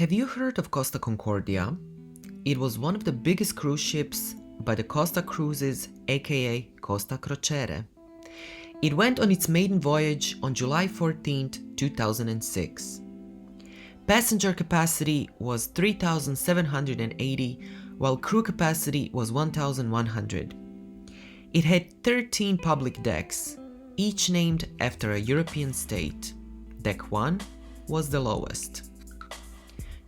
Have you heard of Costa Concordia? It was one of the biggest cruise ships by the Costa Cruises, aka Costa Crociere. It went on its maiden voyage on July 14, 2006. Passenger capacity was 3,780, while crew capacity was 1,100. It had 13 public decks, each named after a European state. Deck 1 was the lowest.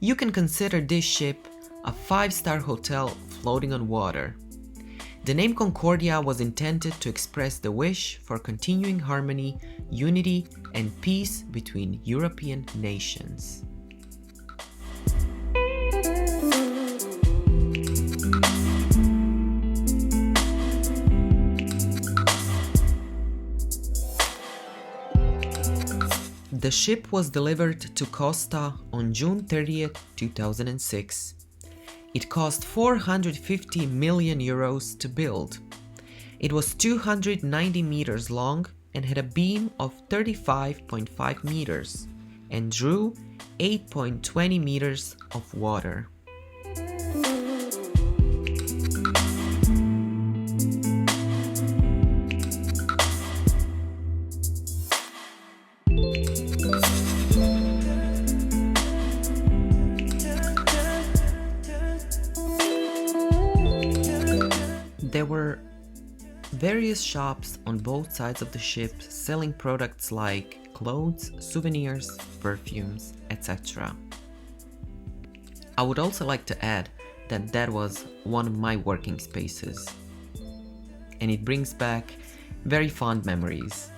You can consider this ship a 5-star hotel floating on water. The name Concordia was intended to express the wish for continuing harmony, unity, and peace between European nations. The ship was delivered to Costa on June 30th, 2006. It cost 450 million euros to build. It was 290 meters long and had a beam of 35.5 meters and drew 8.20 meters of water. There were various shops on both sides of the ship selling products like clothes, souvenirs, perfumes, etc. I would also like to add that that was one of my working spaces, and it brings back very fond memories.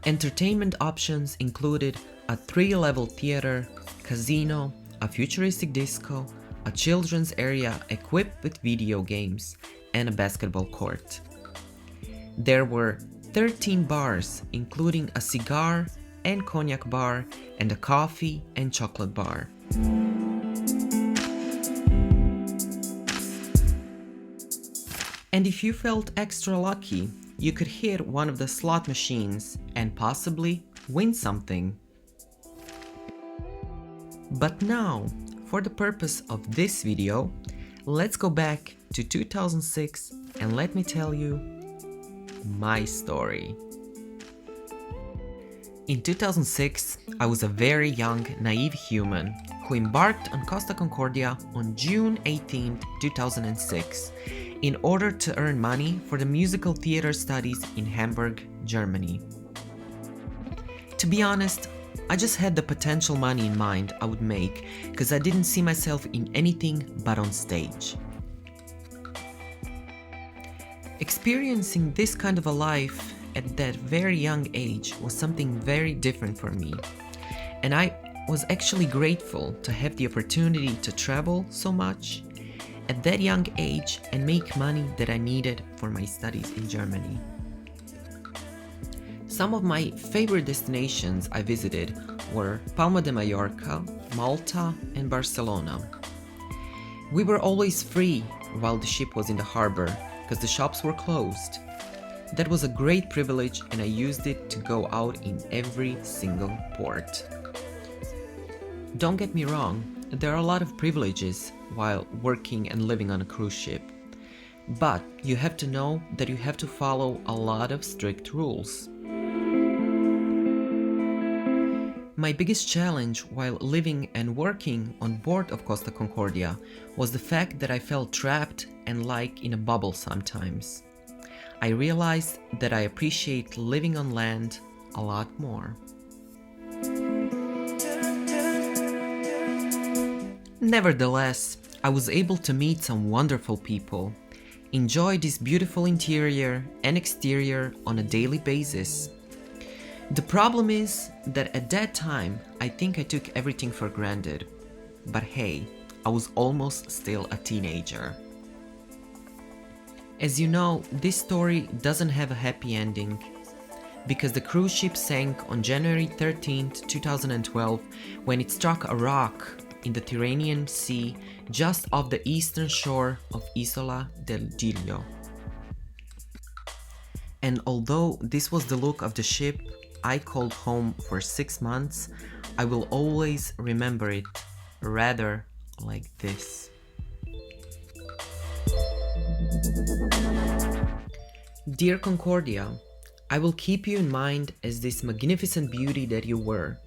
Entertainment options included a 3-level theater, casino, a futuristic disco, a children's area equipped with video games, and a basketball court. There were 13 bars, including a cigar and cognac bar, and a coffee and chocolate bar. And if you felt extra lucky, you could hit one of the slot machines and possibly win something. But now, for the purpose of this video, let's go back to 2006 and let me tell you my story. In 2006, I was a very young, naive human who embarked on Costa Concordia on June 18, 2006, in order to earn money for the musical theater studies in Hamburg, Germany. To be honest, I just had the potential money in mind I would make because I didn't see myself in anything but on stage. Experiencing this kind of a life at that very young age was something very different for me, and I was actually grateful to have the opportunity to travel so much at that young age and make money that I needed for my studies in Germany. Some of my favorite destinations I visited were Palma de Mallorca, Malta, and Barcelona. We were always free while the ship was in the harbor because the shops were closed. That was a great privilege, and I used it to go out in every single port. Don't get me wrong, there are a lot of privileges while working and living on a cruise ship, but you have to know that you have to follow a lot of strict rules. My biggest challenge while living and working on board of Costa Concordia was the fact that I felt trapped and like in a bubble sometimes. I realized that I appreciate living on land a lot more. Nevertheless, I was able to meet some wonderful people, enjoy this beautiful interior and exterior on a daily basis. The problem is that at that time, I think I took everything for granted. But hey, I was almost still a teenager. As you know, this story doesn't have a happy ending, because the cruise ship sank on January 13, 2012, when it struck a rock in the Tyrrhenian Sea just off the eastern shore of Isola del Giglio. And although this was the look of the ship I called home for 6 months, I will always remember it rather like this. Dear Concordia, I will keep you in mind as this magnificent beauty that you were,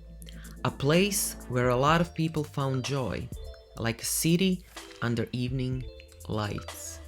a place where a lot of people found joy, like a city under evening lights.